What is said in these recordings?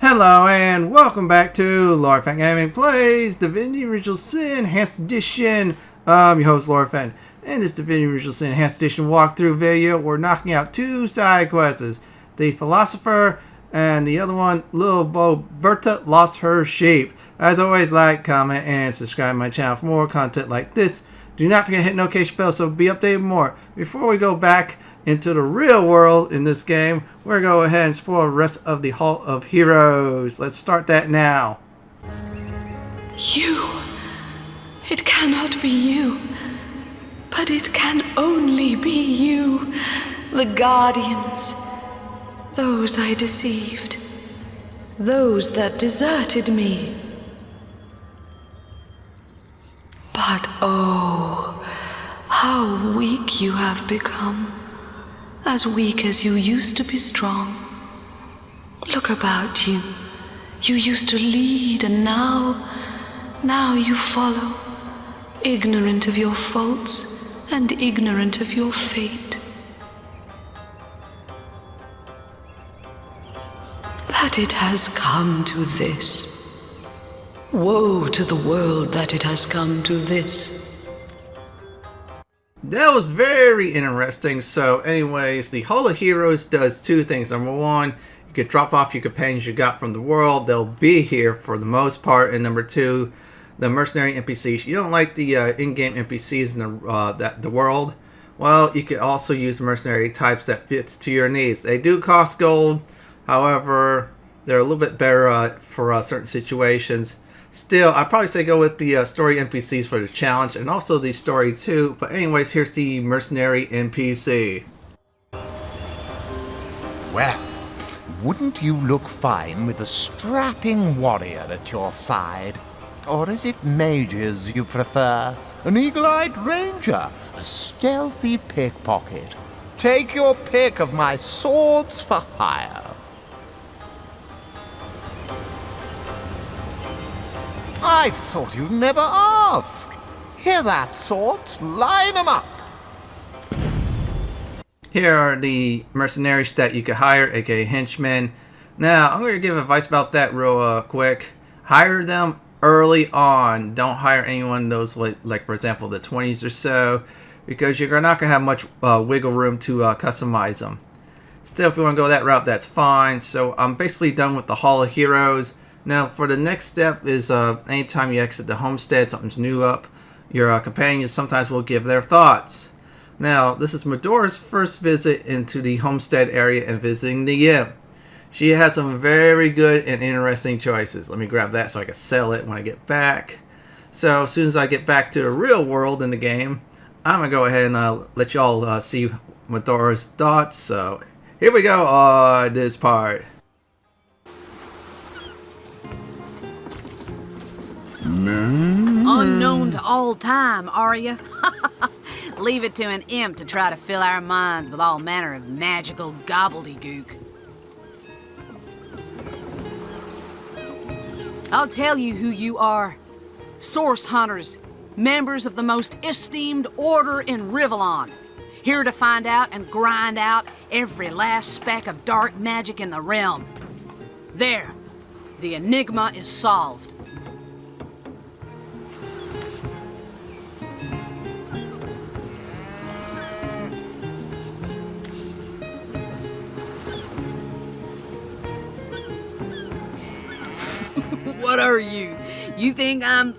Hello and welcome back to Lorefan Gaming Plays Divinity Original Sin Enhanced Edition. I'm your host Lorefan. In this Divinity Original Sin Enhanced Edition walkthrough video, we're knocking out two side quests. The Philosopher and the other one, little Bertia lost her sheep. As always, like, comment, and subscribe to my channel for more content like this. Do not forget to hit notification bell so be updated more. Before we go back into the real world in this game, we're going to go ahead and explore the rest of the Hall of Heroes. Let's start that now. You. It cannot be you. But it can only be you. The Guardians. Those I deceived. Those that deserted me. But oh, how weak you have become. As weak as you used to be strong. Look about you. You used to lead, and now you follow, ignorant of your faults and ignorant of your fate. That it has come to this. Woe to the world that it has come to this. That was very interesting. So anyways, the Hall of Heroes does two things. Number one, you could drop off your companions you got from the world. They'll be here for the most part. And number two, the mercenary NPCs. You don't like the in-game NPCs in the world? Well, you could also use mercenary types that fits to your needs. They do cost gold. However, they're a little bit better for certain situations. Still, I'd probably say go with the story NPCs for the challenge, and also the story too. But anyways, here's the mercenary NPC. Well, wouldn't you look fine with a strapping warrior at your side? Or is it mages you prefer? An eagle-eyed ranger? A stealthy pickpocket? Take your pick of my swords for hire. I thought you'd never ask. Hear that, swords? Line 'em up. Here are the mercenaries that you could hire, aka henchmen. Now, I'm going to give advice about that real quick. Hire them early on. Don't hire anyone those like for example the 20s or so, because you're not going to have much wiggle room to customize them. Still, if you want to go that route, that's fine. So I'm basically done with the Hall of Heroes. Now, for the next step is anytime you exit the homestead, something's new up, your companions sometimes will give their thoughts. Now, this is Madora's first visit into the homestead area and visiting the inn. She has some very good and interesting choices. Let me grab that so I can sell it when I get back. So, as soon as I get back to the real world in the game, I'm going to go ahead and let y'all see Madora's thoughts. So, here we go on this part. Unknown to all time, are you? Leave it to an imp to try to fill our minds with all manner of magical gobbledygook. I'll tell you who you are. Source hunters, members of the most esteemed order in Rivellon. Here to find out and grind out every last speck of dark magic in the realm. There, the enigma is solved. What are you? You think I'm...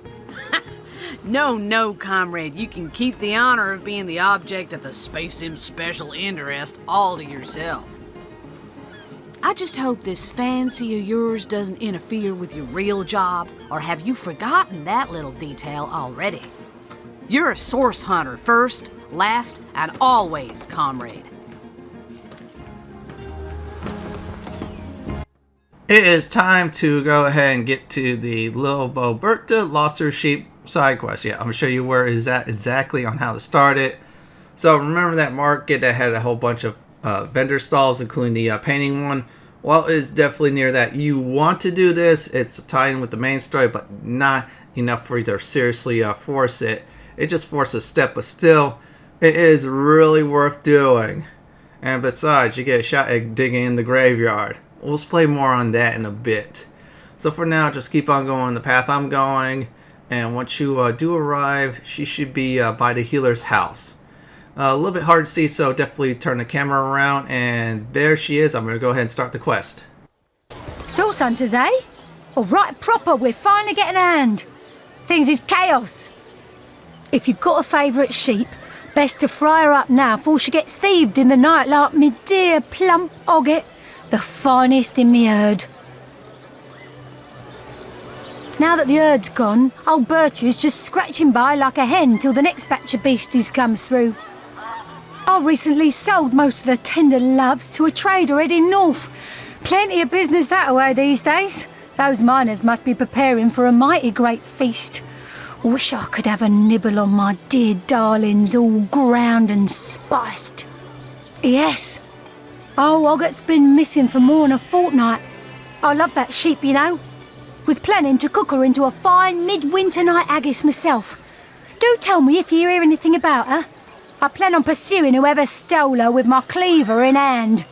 No, comrade. You can keep the honor of being the object of the Space Sim's special interest all to yourself. I just hope this fancy of yours doesn't interfere with your real job, or have you forgotten that little detail already? You're a source hunter first, last, and always, comrade. It is time to go ahead and get to the little Bertia lost her sheep side quest. Yeah, I'm going to show you where is that exactly on how to start it. So remember that market that had a whole bunch of vendor stalls, including the painting one? Well, it's definitely near that. You want to do this. It's tied in with the main story, but not enough for you to seriously force it. It just forces a step, but still, it is really worth doing. And besides, you get a shot at digging in the graveyard. We'll play more on that in a bit. So for now, just keep on going the path I'm going. And once you do arrive, she should be by the healer's house. A little bit hard to see, so definitely turn the camera around. And there she is. I'm going to go ahead and start the quest. Source hunters, eh? All right, proper, we're finally getting a hand. Things is chaos. If you've got a favourite sheep, best to fry her up now before she gets thieved in the night like me dear plump Ogget, the finest in me herd. Now that the herd's gone, old Bertia's just scratching by like a hen till the next batch of beasties comes through. I recently sold most of the tender loves to a trader heading north. Plenty of business that way these days. Those miners must be preparing for a mighty great feast. Wish I could have a nibble on my dear darlings, all ground and spiced. Yes. Oh, Ogget's been missing for more than a fortnight. I love that sheep, you know. Was planning to cook her into a fine midwinter night haggis myself. Do tell me if you hear anything about her. I plan on pursuing whoever stole her with my cleaver in hand.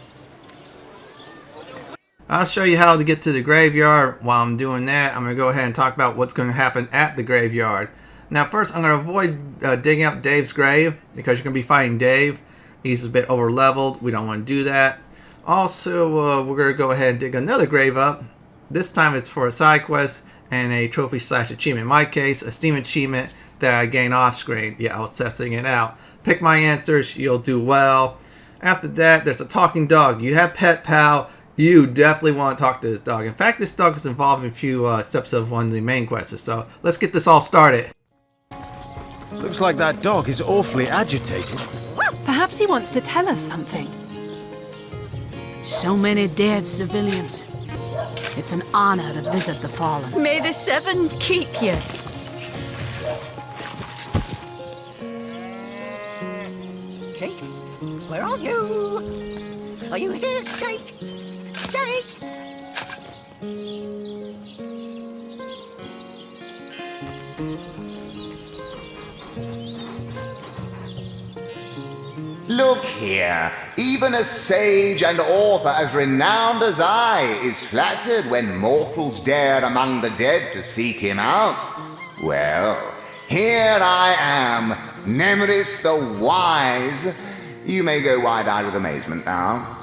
I'll show you how to get to the graveyard. While I'm doing that, I'm going to go ahead and talk about what's going to happen at the graveyard. Now first, I'm going to avoid digging up Dave's grave, because you're going to be fighting Dave. He's a bit over leveled. We don't want to do that. Also, we're going to go ahead and dig another grave up. This time it's for a side quest and a trophy / achievement. In my case, a Steam achievement that I gain off screen. Yeah, I was testing it out. Pick my answers, you'll do well. After that, there's a talking dog. You have Pet Pal. You definitely want to talk to this dog. In fact, this dog is involved in a few steps of one of the main quests. So let's get this all started. Looks like that dog is awfully agitated. Perhaps he wants to tell us something. So many dead civilians. It's an honor to visit the fallen. May the seven keep you. Jake, where are you? Are you here, Jake? Jake! Look here, even a sage and author as renowned as I is flattered when mortals dare among the dead to seek him out. Well, here I am, Nemeris the Wise. You may go wide-eyed with amazement now.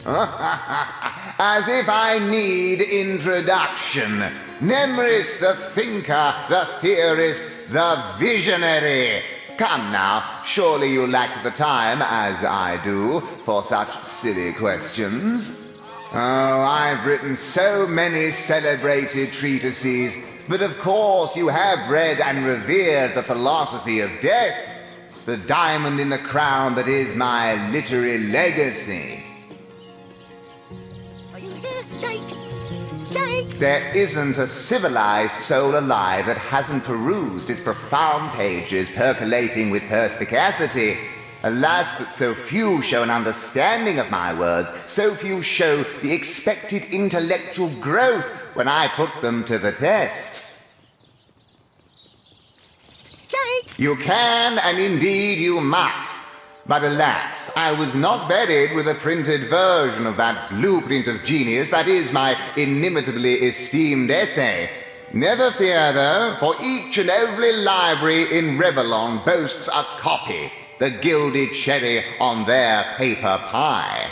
As if I need introduction. Nemeris the thinker, the theorist, the visionary. Come now, surely you lack the time, as I do, for such silly questions. Oh, I've written so many celebrated treatises, but of course you have read and revered the philosophy of death, the diamond in the crown that is my literary legacy. Are you here, Jake? Jake! There isn't a civilized soul alive that hasn't perused its profound pages percolating with perspicacity. Alas, that so few show an understanding of my words, so few show the expected intellectual growth when I put them to the test. Jake! You can, and indeed you must. But alas, I was not buried with a printed version of that blueprint of genius that is my inimitably esteemed essay. Never fear, though, for each and every library in Revellon boasts a copy, the gilded cherry on their paper pie.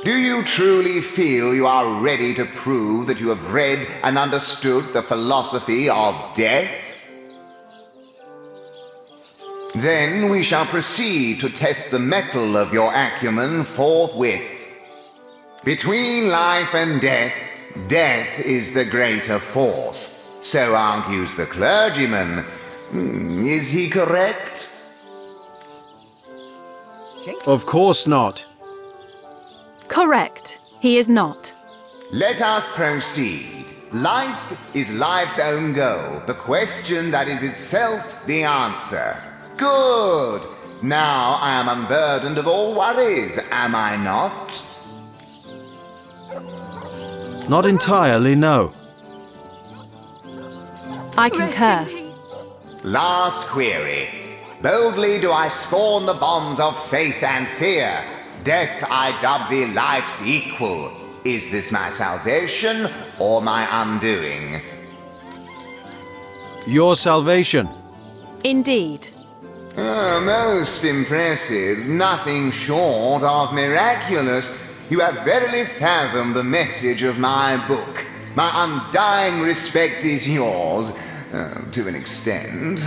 Do you truly feel you are ready to prove that you have read and understood the philosophy of death? Then we shall proceed to test the mettle of your acumen forthwith. Between life and death, death is the greater force. So argues the clergyman. Is he correct? Jake? Of course not. Correct. He is not. Let us proceed. Life is life's own goal, the question that is itself the answer. Good! Now I am unburdened of all worries, am I not? Not entirely, no. I concur. Last query. Boldly do I scorn the bonds of faith and fear. Death I dub thee life's equal. Is this my salvation or my undoing? Your salvation. Indeed. Most impressive. Nothing short of miraculous. You have verily fathomed the message of my book. My undying respect is yours, to an extent.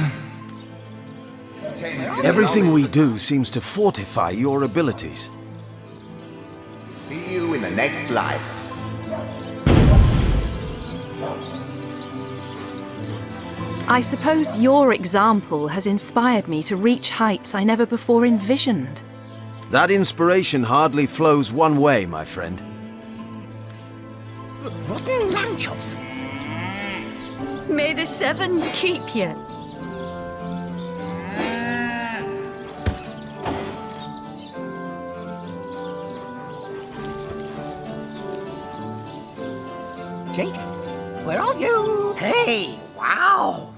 Everything we do seems to fortify your abilities. See you in the next life. I suppose your example has inspired me to reach heights I never before envisioned. That inspiration hardly flows one way, my friend. Rotten lamb chops. May the seven keep you. Jake, where are you? Hey, wow!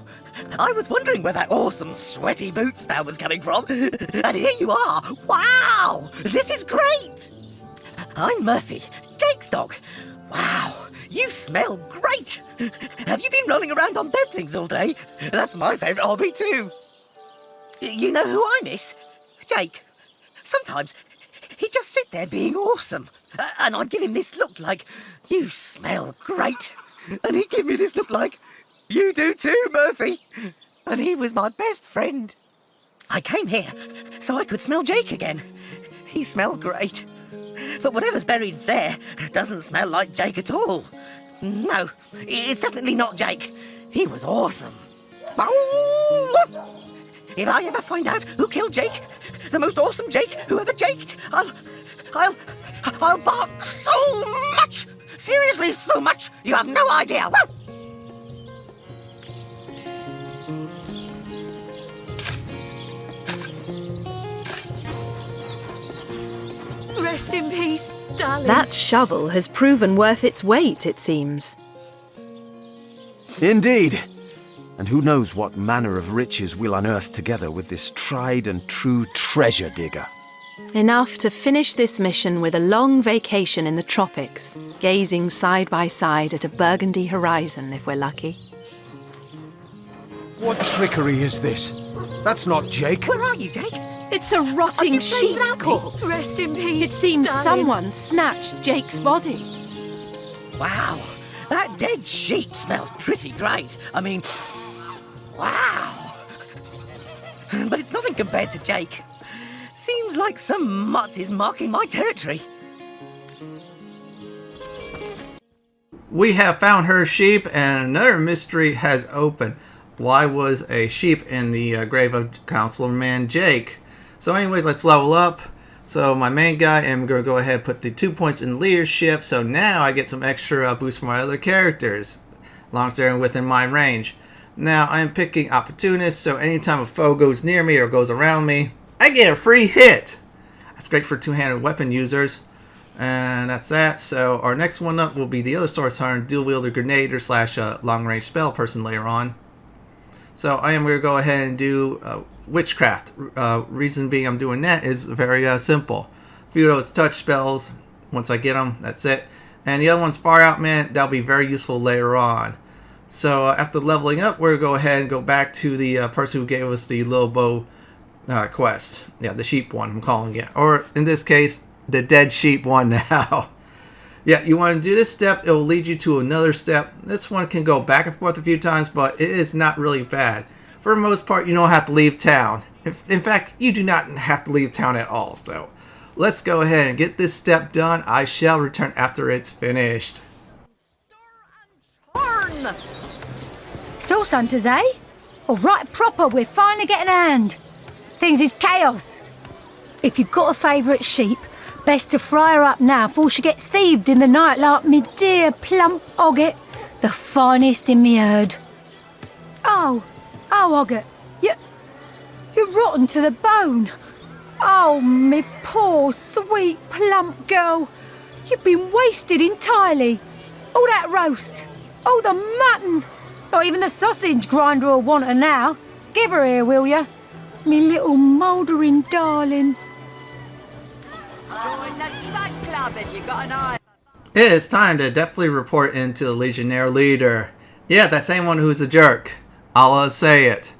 I was wondering where that awesome sweaty boot smell was coming from. And here you are. Wow! This is great! I'm Murphy, Jake's dog. Wow, you smell great! Have you been rolling around on dead things all day? That's my favourite hobby too. You know who I miss? Jake. Sometimes he'd just sit there being awesome. And I'd give him this look like, you smell great. And he'd give me this look like, you do too, Murphy. And he was my best friend. I came here so I could smell Jake again. He smelled great. But whatever's buried there doesn't smell like Jake at all. No, it's definitely not Jake. He was awesome. If I ever find out who killed Jake, the most awesome Jake who ever jaked, I'll bark so much! Seriously, so much! You have no idea! Rest in peace, darling. That shovel has proven worth its weight, it seems. Indeed. And who knows what manner of riches we'll unearth together with this tried and true treasure digger. Enough to finish this mission with a long vacation in the tropics, gazing side by side at a burgundy horizon if we're lucky. What trickery is this? That's not Jake. Where are you, Jake? It's a rotting you saying sheep's without me? corpse. Rest in peace, It seems darling. someone snatched Jake's body. Wow, that dead sheep smells pretty great. I mean, wow. But it's nothing compared to Jake. Seems like some mutt is marking my territory. We have found her sheep, and another mystery has opened. Why was a sheep in the grave of Councilman Jake? So anyways, let's level up. So my main guy, I'm going to go ahead and put the 2 points in leadership. So now I get some extra boost for my other characters, as long as they're within my range. Now I am picking opportunist, so anytime a foe goes near me or goes around me, I get a free hit. That's great for two-handed weapon users. And that's that. So our next one up will be the other Source Hunter, dual-wielder grenader slash long-range spell person later on. So I am going to go ahead and do witchcraft. Reason being I'm doing that is very simple. A few of those touch spells, once I get them, that's it. And the other one's Far Out Man. That'll be very useful later on. So after leveling up, we're going to go ahead and go back to the person who gave us the little bow quest. Yeah, the sheep one, I'm calling it. Or in this case, the dead sheep one now. Yeah, you want to do this step, it will lead you to another step. This one can go back and forth a few times, but it is not really bad. For the most part, you don't have to leave town. In fact, you do not have to leave town at all. So let's go ahead and get this step done. I shall return after it's finished. Source hunters, eh? All right, proper, we're finally getting a hand. Things is chaos. If you've got a favourite sheep, best to fry her up now before she gets thieved in the night like me dear plump Ogget, the finest in me herd. Oh, Ogget, you're rotten to the bone. Oh, me poor, sweet, plump girl. You've been wasted entirely. All that roast, all the mutton. Not even the sausage grinder will want her now. Give her here, will you? Me little mouldering darling. Join the Smut Club if you got an eye. It's time to definitely report into the Legionnaire leader. Yeah, that same one who's a jerk. I'll say it.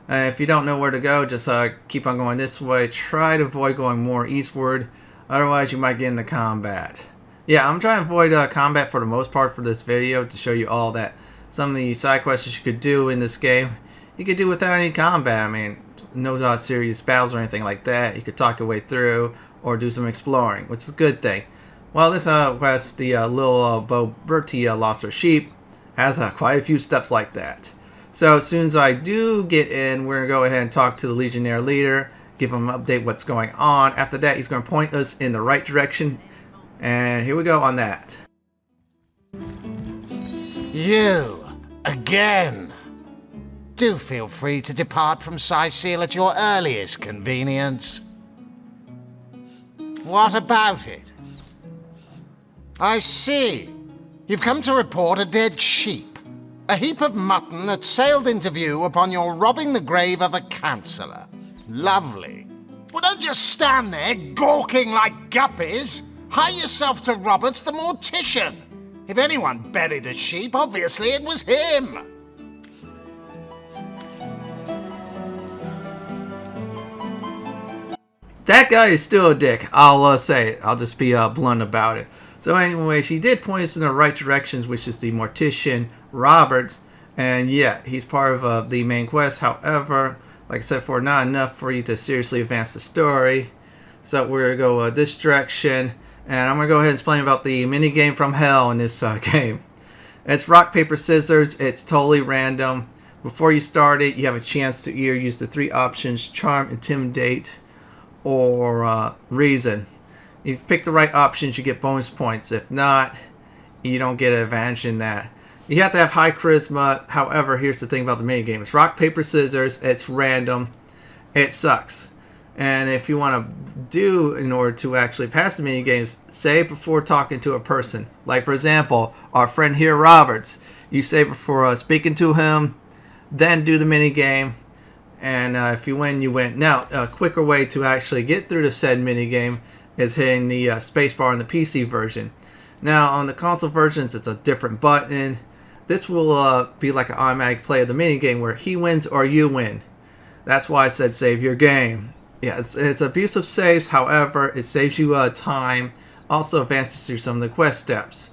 If you don't know where to go, just keep on going this way. Try to avoid going more eastward. Otherwise, you might get into combat. Yeah, I'm trying to avoid combat for the most part for this video to show you all that some of the side quests you could do in this game, you could do without any combat. I mean, no serious battles or anything like that. You could talk your way through or do some exploring, which is a good thing. Well, this quest, the little Bertia lost her sheep, has quite a few steps like that. So as soon as I do get in, we're going to go ahead and talk to the Legionnaire leader, give him an update what's going on. After that, he's going to point us in the right direction. And here we go on that. You, again. Do feel free to depart from Cyseal at your earliest convenience. What about it? I see. You've come to report a dead sheep. A heap of mutton that sailed into view upon your robbing the grave of a councillor. Lovely. Well, don't just stand there gawking like guppies. Hie yourself to Roberts the mortician. If anyone buried a sheep, obviously it was him. That guy is still a dick. I'll say it. I'll just be blunt about it. So anyway, she did point us in the right directions, which is the mortician Roberts. And yeah, he's part of the main quest. However, like I said before, not enough for you to seriously advance the story. So we're going to go this direction. And I'm going to go ahead and explain about the minigame from hell in this game. It's rock, paper, scissors. It's totally random. Before you start it, you have a chance to either use the 3 options: charm, intimidate, or reason. If you pick the right options, you get bonus points. If not, you don't get an advantage in that. You have to have high charisma. However, here's the thing about the minigame. It's rock, paper, scissors. It's random. It sucks. And if you want to do, in order to actually pass the minigames, say before talking to a person. Like, for example, our friend here, Roberts. You say before speaking to him, then do the minigame. And if you win, you win. Now, a quicker way to actually get through the said minigame is hitting the spacebar on the PC version. Now, on the console versions, it's a different button. This will be like an automatic play of the minigame where he wins or you win. That's why I said save your game. Yeah, it's abusive saves. However, it saves you time. Also advances through some of the quest steps.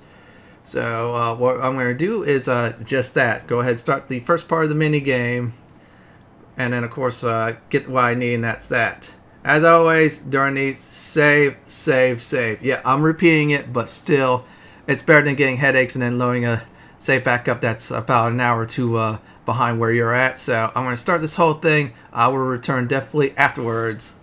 So what I'm going to do is just that. Go ahead and start the first part of the minigame. And then, of course, get what I need, and that's that. As always, during these, save, save, save. Yeah, I'm repeating it, but still, it's better than getting headaches and then loading a save back up that's about an hour or two behind where you're at. So I'm going to start this whole thing. I will return definitely afterwards.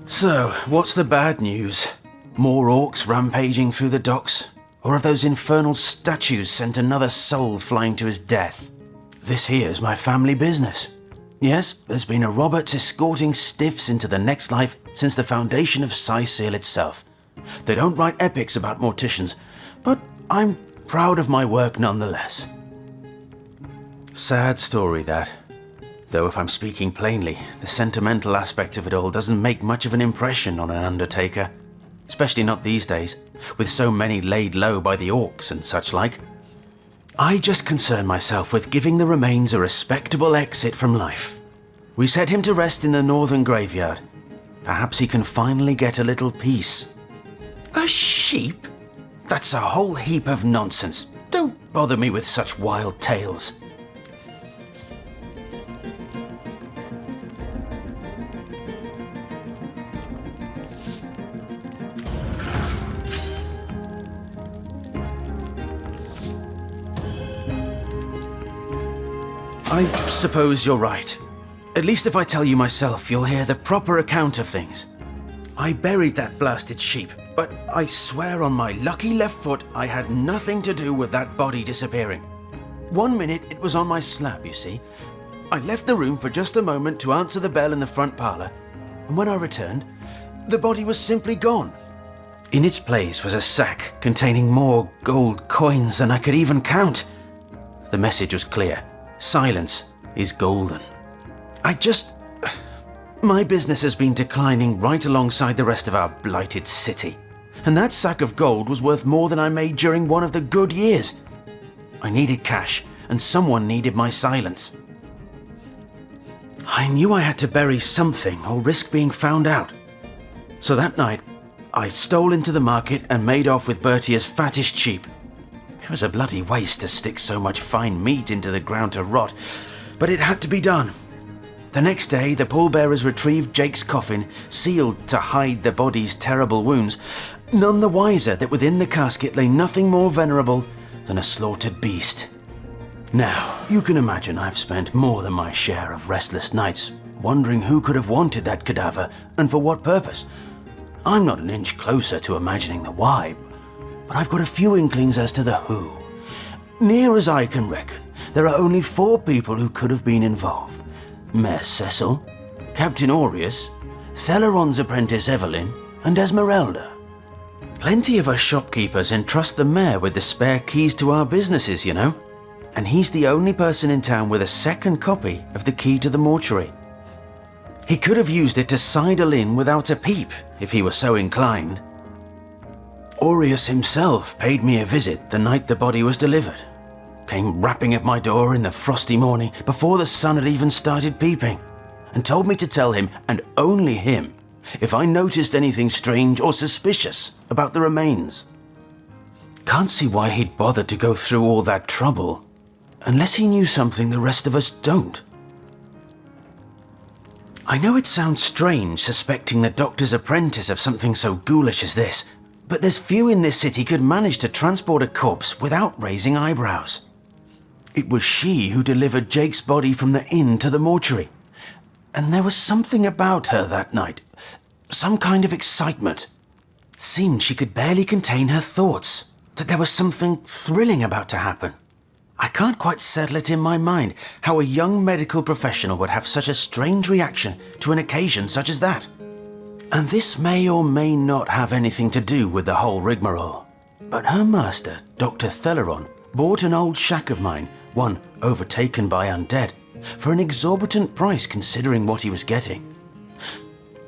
So, what's the bad news? More orcs rampaging through the docks? Or have those infernal statues sent another soul flying to his death? This here's my family business. Yes, there's been a Roberts escorting stiffs into the next life since the foundation of Cyseal itself. They don't write epics about morticians, but I'm proud of my work nonetheless. Sad story, that. Though if I'm speaking plainly, the sentimental aspect of it all doesn't make much of an impression on an undertaker. Especially not these days, with so many laid low by the orcs and such like. I just concern myself with giving the remains a respectable exit from life. We set him to rest in the northern graveyard. Perhaps he can finally get a little peace. A sheep? That's a whole heap of nonsense. Don't bother me with such wild tales. I suppose you're right. At least if I tell you myself, you'll hear the proper account of things. I buried that blasted sheep, but I swear on my lucky left foot I had nothing to do with that body disappearing. 1 minute it was on my slab, you see. I left the room for just a moment to answer the bell in the front parlour, and when I returned, the body was simply gone. In its place was a sack containing more gold coins than I could even count. The message was clear. Silence is golden. My business has been declining right alongside the rest of our blighted city. And that sack of gold was worth more than I made during one of the good years. I needed cash, and someone needed my silence. I knew I had to bury something or risk being found out. So that night, I stole into the market and made off with Bertia's fattest sheep. It was a bloody waste to stick so much fine meat into the ground to rot, but it had to be done. The next day, the pallbearers retrieved Jake's coffin, sealed to hide the body's terrible wounds, none the wiser that within the casket lay nothing more venerable than a slaughtered beast. Now, you can imagine I've spent more than my share of restless nights wondering who could have wanted that cadaver and for what purpose. I'm not an inch closer to imagining the why, but I've got a few inklings as to the who. Near as I can reckon, there are only 4 people who could have been involved. Mayor Cecil, Captain Aureus, Theleron's apprentice Evelyn, and Esmeralda. Plenty of us shopkeepers entrust the mayor with the spare keys to our businesses, you know. And he's the only person in town with a second copy of the key to the mortuary. He could have used it to sidle in without a peep if he were so inclined. Aureus himself paid me a visit the night the body was delivered. Came rapping at my door in the frosty morning before the sun had even started peeping, and told me to tell him, and only him, if I noticed anything strange or suspicious about the remains. Can't see why he'd bothered to go through all that trouble, unless he knew something the rest of us don't. I know it sounds strange suspecting the doctor's apprentice of something so ghoulish as this, but there's few in this city could manage to transport a corpse without raising eyebrows. It was she who delivered Jake's body from the inn to the mortuary, and there was something about her that night, some kind of excitement. Seemed she could barely contain her thoughts, that there was something thrilling about to happen. I can't quite settle it in my mind how a young medical professional would have such a strange reaction to an occasion such as that. And this may or may not have anything to do with the whole rigmarole. But her master, Dr. Theleron, bought an old shack of mine, one overtaken by undead, for an exorbitant price considering what he was getting.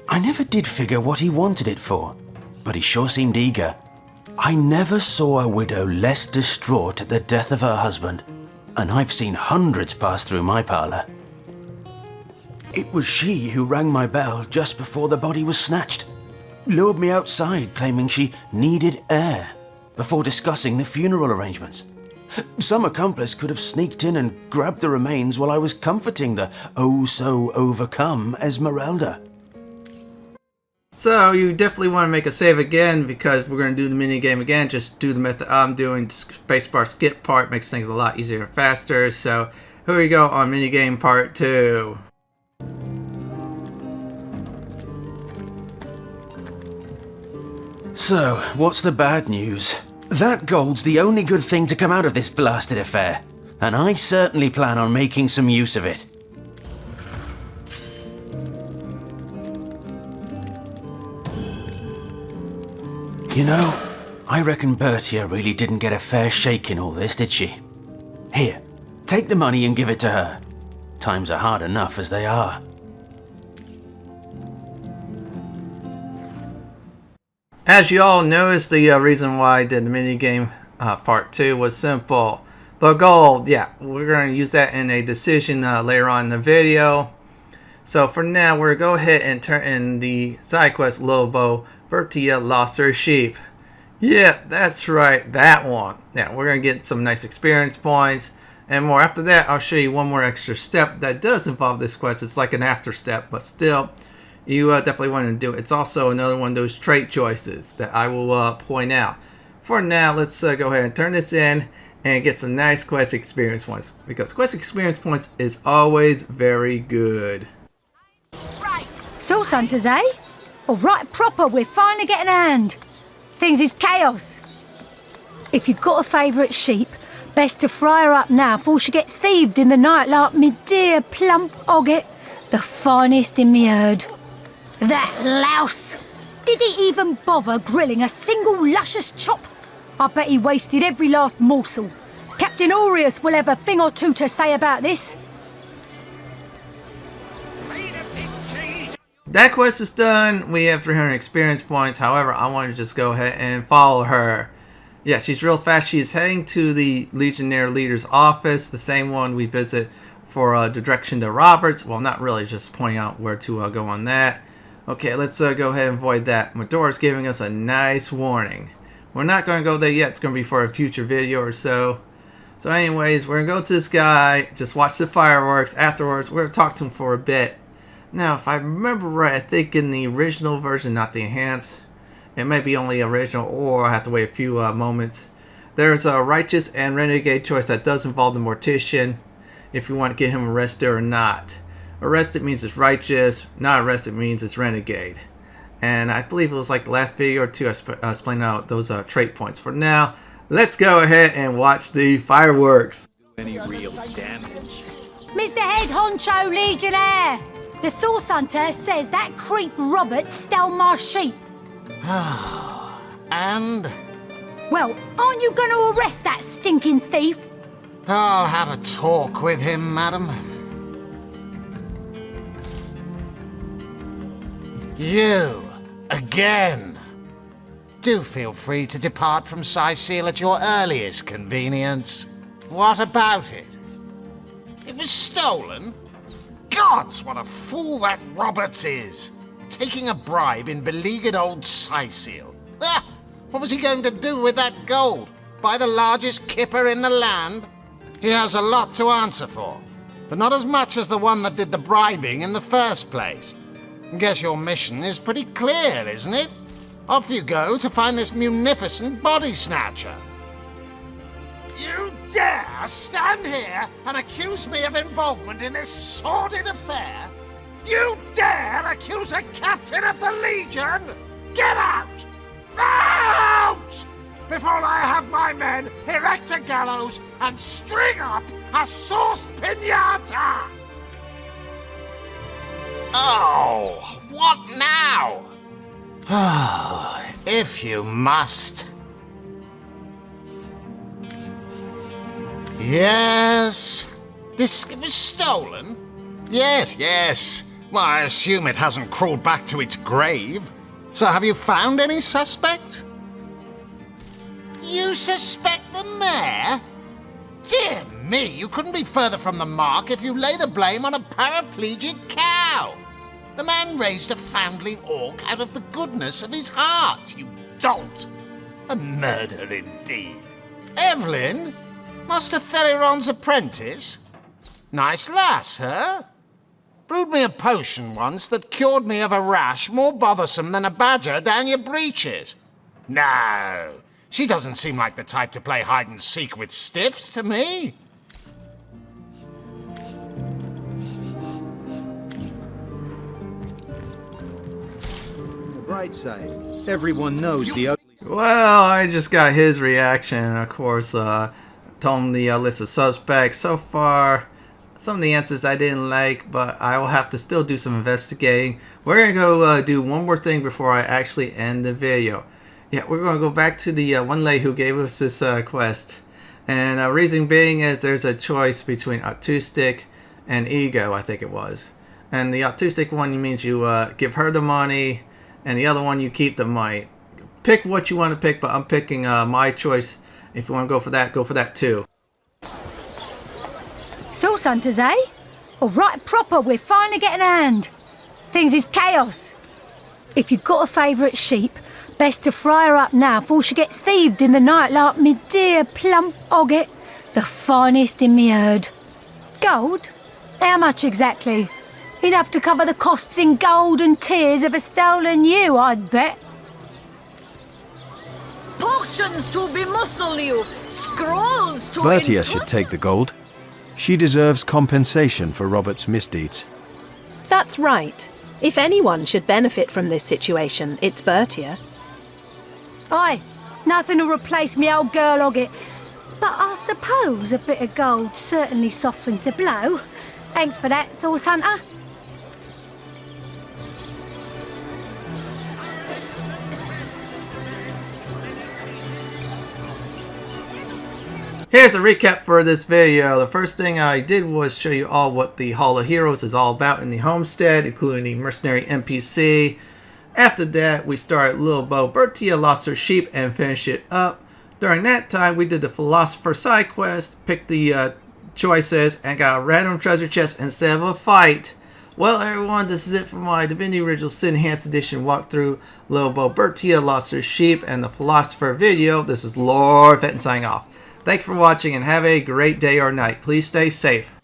I never did figure what he wanted it for, but he sure seemed eager. I never saw a widow less distraught at the death of her husband, and I've seen hundreds pass through my parlour. It was she who rang my bell just before the body was snatched, lured me outside claiming she needed air, before discussing the funeral arrangements. Some accomplice could have sneaked in and grabbed the remains while I was comforting the oh-so-overcome Esmeralda. So you definitely want to make a save again, because we're going to do the mini game again. Just do the method I'm doing. Spacebar skip part makes things a lot easier and faster. So here we go on mini game part 2. So, what's the bad news? That gold's the only good thing to come out of this blasted affair, and I certainly plan on making some use of it. You know, I reckon Bertia really didn't get a fair shake in all this, did she? Here, take the money and give it to her. Times are hard enough as they are. As you all noticed, the reason why I did the minigame part 2 was simple. The gold, yeah, we're going to use that in a decision later on in the video. So for now, we're going to go ahead and turn in the side quest Lobo. Bertia lost her sheep. Yeah, that's right, that one. Yeah, we're going to get some nice experience points and more. After that, I'll show you one more extra step that does involve this quest. It's like an after step, but still, you definitely want to do it. It's also another one of those trait choices that I will point out. For now, let's go ahead and turn this in and get some nice quest experience points, because quest experience points is always very good. Source hunters, eh? All right, proper, we're finally getting a hand. Things is chaos. If you've got a favourite sheep, best to fry her up now before she gets thieved in the night like me dear plump Ogget, the finest in me herd. That louse! Did he even bother grilling a single luscious chop? I bet he wasted every last morsel. Kept Captain Aureus will have a thing or two to say about this. That quest is done. We have 300 experience points. However, I want to just go ahead and follow her. Yeah, she's real fast. She's heading to the Legionnaire leader's office, the same one we visit for the direction to Roberts. Well, not really, just pointing out where to go on that. Okay, let's go ahead and avoid that. Madora's giving us a nice warning. We're not going to go there yet. It's going to be for a future video or so. So anyways, we're going to go to this guy, just watch the fireworks. Afterwards, we're going to talk to him for a bit. Now, if I remember right, I think in the original version, not the enhanced, it may be only original, or I have to wait a few moments. There's a righteous and renegade choice that does involve the mortician, if you want to get him arrested or not. Arrested means it's righteous, not arrested means it's renegade. And I believe it was like the last video or two I explained out those trait points. For now, let's go ahead and watch the fireworks. Any real damage? Mr. Head Honcho Legionnaire! The Source Hunter says that creep Roberts stole my sheep. And? Well, aren't you going to arrest that stinking thief? I'll have a talk with him, madam. You, again. Do feel free to depart from Cyseal at your earliest convenience. What about it? It was stolen? Gods, what a fool that Roberts is! Taking a bribe in beleaguered old Cyseal. Ah, what was he going to do with that gold? Buy the largest kipper in the land? He has a lot to answer for, but not as much as the one that did the bribing in the first place. Guess your mission is pretty clear, isn't it? Off you go to find this munificent body snatcher. You dare stand here and accuse me of involvement in this sordid affair? You dare accuse a captain of the Legion? Get out! Out! Before I have my men erect a gallows and string up a sauce pinata! Oh, what now? Oh, if you must. Yes. This was stolen? Yes, yes. Well, I assume it hasn't crawled back to its grave. So have you found any suspect? You suspect the mayor? Dear me, you couldn't be further from the mark if you lay the blame on a paraplegic cow. The man raised a foundling orc out of the goodness of his heart, you dolt. A murder indeed. Evelyn? Master Theriron's apprentice? Nice lass, huh? Brewed me a potion once that cured me of a rash more bothersome than a badger down your breeches. No, she doesn't seem like the type to play hide-and-seek with stiffs to me. The bright side, everyone knows the ugly... Well, I just got his reaction. Of course, told him the list of suspects. So far, some of the answers I didn't like, but I will have to still do some investigating. We're going to go do one more thing before I actually end the video. Yeah, we're going to go back to the one lady who gave us this quest. And reason being is there's a choice between Altruistic and Ego, I think it was. And the Altruistic one means you give her the money, and the other one you keep the money. Pick what you want to pick, but I'm picking my choice. If you want to go for that too. Source Hunters, eh? All right, proper, we're finally getting a hand. Things is chaos. If you've got a favourite sheep, best to fry her up now before she gets thieved in the night like me dear plump Ogget, the finest in me herd. Gold? How much exactly? Enough to cover the costs in gold and tears of a stolen ewe, I'd bet. Potions to bemuscle you, scrolls to Bertia should take the gold. She deserves compensation for Robert's misdeeds. That's right. If anyone should benefit from this situation, it's Bertia. Aye, nothing to replace me old girl Ogget. But I suppose a bit of gold certainly softens the blow. Thanks for that, Source Hunter. Here's a recap for this video. The first thing I did was show you all what the Hall of Heroes is all about in the homestead, including the mercenary NPC. After that, we started Little Bertia lost her sheep and finished it up. During that time, we did the Philosopher side quest, picked the choices, and got a random treasure chest instead of a fight. Well, everyone, this is it for my Divinity Original Sin Enhanced Edition walkthrough. Little Bertia lost her sheep and the Philosopher video. This is Lord Fenton signing off. Thanks for watching and have a great day or night. Please stay safe.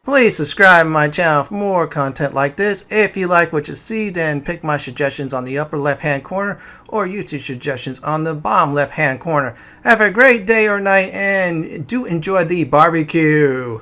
Please subscribe to my channel for more content like this. If you like what you see, then pick my suggestions on the upper left hand corner or YouTube suggestions on the bottom left hand corner. Have a great day or night and do enjoy the barbecue.